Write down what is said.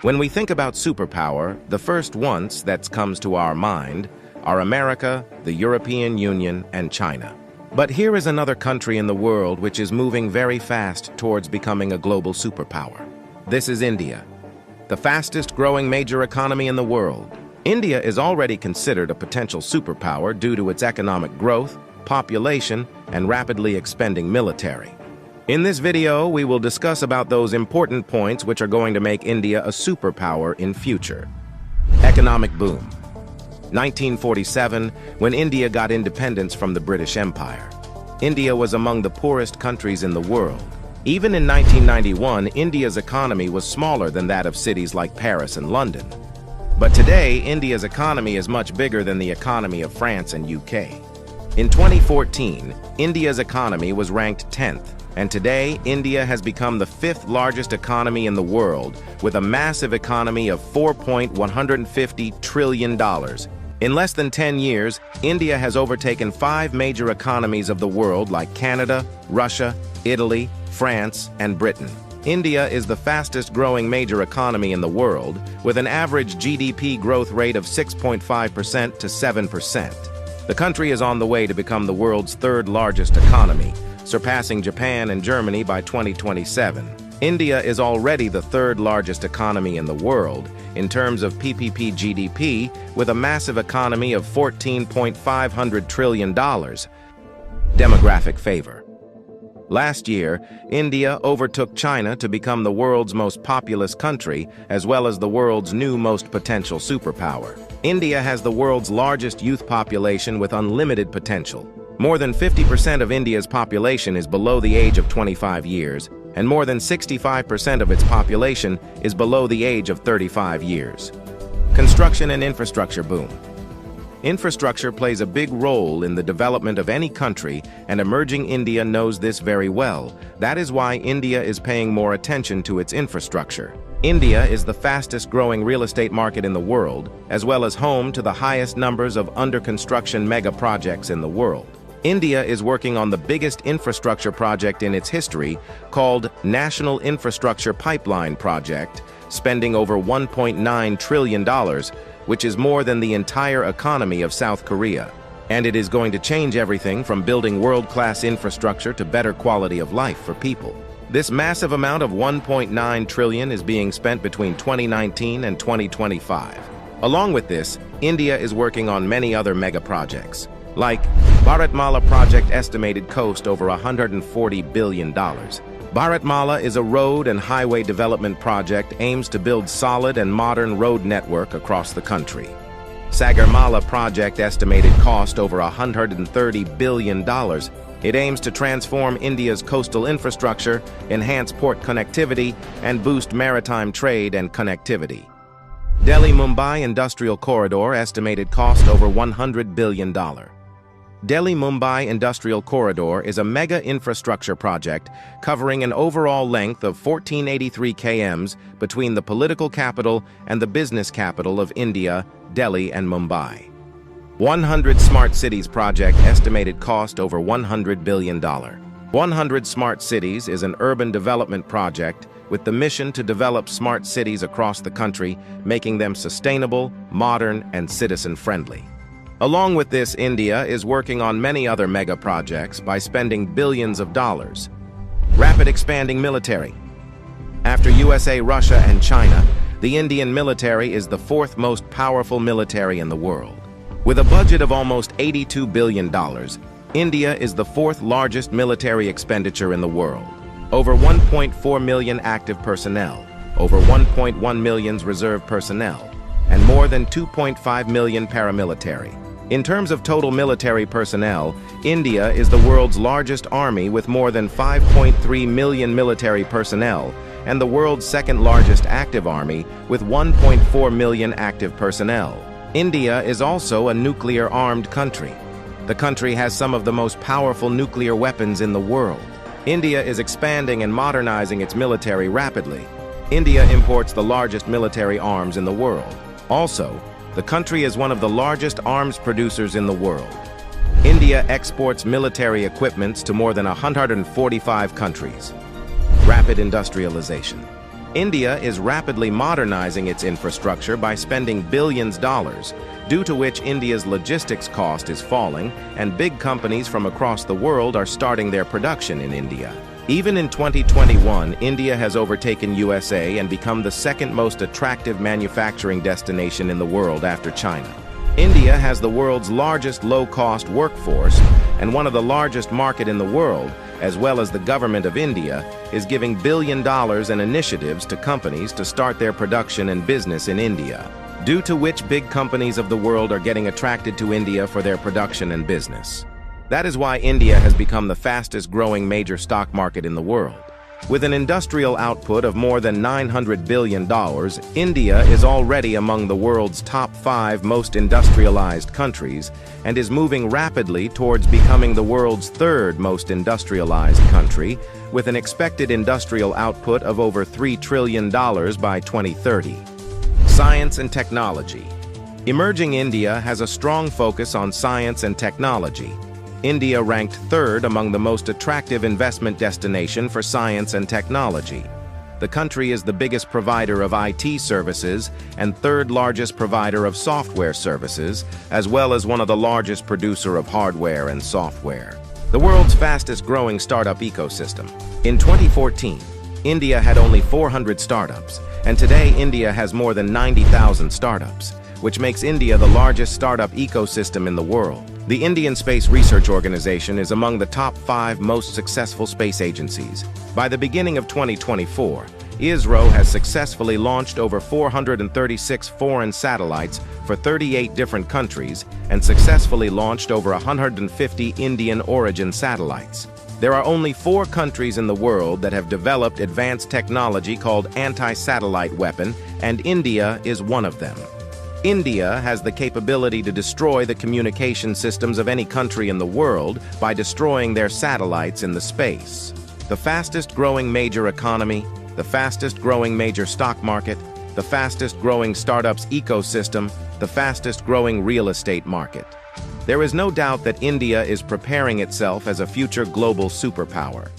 When we think about superpower, the first ones that comes to our mind are America, the European Union, and China. But here is another country in the world which is moving very fast towards becoming a global superpower. This is India, the fastest growing major economy in the world. India is already considered a potential superpower due to its economic growth, population, and rapidly expanding military. In this video, we will discuss about those important points which are going to make India a superpower in future. Economic boom. 1947, when India got independence from the British Empire. India was among the poorest countries in the world. Even in 1991, India's economy was smaller than that of cities like Paris and London. But today, India's economy is much bigger than the economy of France and UK. In 2014, India's economy was ranked 10th. And today, India has become the 5th largest economy in the world, with a massive economy of $4.150 trillion. In less than 10 years, India has overtaken 5 major economies of the world like Canada, Russia, Italy, France, and Britain. India is the fastest growing major economy in the world, with an average GDP growth rate of 6.5% to 7%. The country is on the way to become the world's 3rd largest economy, surpassing Japan and Germany by 2027. India is already the 3rd largest economy in the world in terms of PPP GDP, with a massive economy of $14.5 trillion. Demographic favor. Last year, India overtook China to become the world's most populous country, as well as the world's new most potential superpower. India has the world's largest youth population with unlimited potential. More than 50% of India's population is below the age of 25 years, and more than 65% of its population is below the age of 35 years. Construction and infrastructure boom. Infrastructure plays a big role in the development of any country, and emerging India knows this very well. That is why India is paying more attention to its infrastructure. India is the fastest growing real estate market in the world, as well as home to the highest numbers of under-construction mega projects in the world. India is working on the biggest infrastructure project in its history, called National Infrastructure Pipeline Project, spending over $1.9 trillion, which is more than the entire economy of South Korea. And it is going to change everything from building world-class infrastructure to better quality of life for people. This massive amount of $1.9 trillion is being spent between 2019 and 2025. Along with this, India is working on many other mega projects, like Bharatmala project estimated cost over $140 billion. Bharatmala is a road and highway development project aims to build solid and modern road network across the country. Sagarmala project estimated cost over $130 billion. It aims to transform India's coastal infrastructure, enhance port connectivity, and boost maritime trade and connectivity. Delhi-Mumbai Industrial Corridor estimated cost over $100 billion. Delhi-Mumbai Industrial Corridor is a mega infrastructure project covering an overall length of 1483 km between the political capital and the business capital of India, Delhi and Mumbai. 100 Smart Cities project estimated cost over $100 billion. 100 Smart Cities is an urban development project with the mission to develop smart cities across the country, making them sustainable, modern, and citizen-friendly. Along with this, India is working on many other mega projects by spending billions of dollars. Rapid expanding military. After USA, Russia, and China, the Indian military is the 4th most powerful military in the world. With a budget of almost $82 billion, India is the 4th largest military expenditure in the world. Over 1.4 million active personnel, over 1.1 million reserve personnel, and more than 2.5 million paramilitary. In terms of total military personnel, India is the world's largest army with more than 5.3 million military personnel, and the world's 2nd largest active army with 1.4 million active personnel. India is also a nuclear-armed country. The country has some of the most powerful nuclear weapons in the world. India is expanding and modernizing its military rapidly. India imports the largest military arms in the world. Also, the country is one of the largest arms producers in the world. India exports military equipments to more than 145 countries. Rapid industrialization. India is rapidly modernizing its infrastructure by spending billions of dollars, due to which India's logistics cost is falling, and big companies from across the world are starting their production in India. Even in 2021, India has overtaken USA and become the second most attractive manufacturing destination in the world after China. India has the world's largest low-cost workforce and one of the largest market in the world, as well as the government of India is giving billions of dollars in initiatives to companies to start their production and business in India, due to which big companies of the world are getting attracted to India for their production and business. That is why India has become the fastest-growing major stock market in the world. With an industrial output of more than $900 billion, India is already among the world's top 5 most industrialized countries and is moving rapidly towards becoming the world's 3rd most industrialized country, with an expected industrial output of over $3 trillion by 2030. Science and technology. Emerging India has a strong focus on science and technology. India ranked 3rd among the most attractive investment destination for science and technology. The country is the biggest provider of IT services and 3rd largest provider of software services, as well as one of the largest producer of hardware and software. The world's fastest growing startup ecosystem. In 2014, India had only 400 startups, and today India has more than 90,000 startups, which makes India the largest startup ecosystem in the world. The Indian Space Research Organization is among the top 5 most successful space agencies. By the beginning of 2024, ISRO has successfully launched over 436 foreign satellites for 38 different countries and successfully launched over 150 Indian origin satellites. There are only 4 countries in the world that have developed advanced technology called anti-satellite weapon, and India is one of them. India has the capability to destroy the communication systems of any country in the world by destroying their satellites in the space. The fastest-growing major economy, the fastest-growing major stock market, the fastest-growing startups ecosystem, the fastest-growing real estate market. There is no doubt that India is preparing itself as a future global superpower.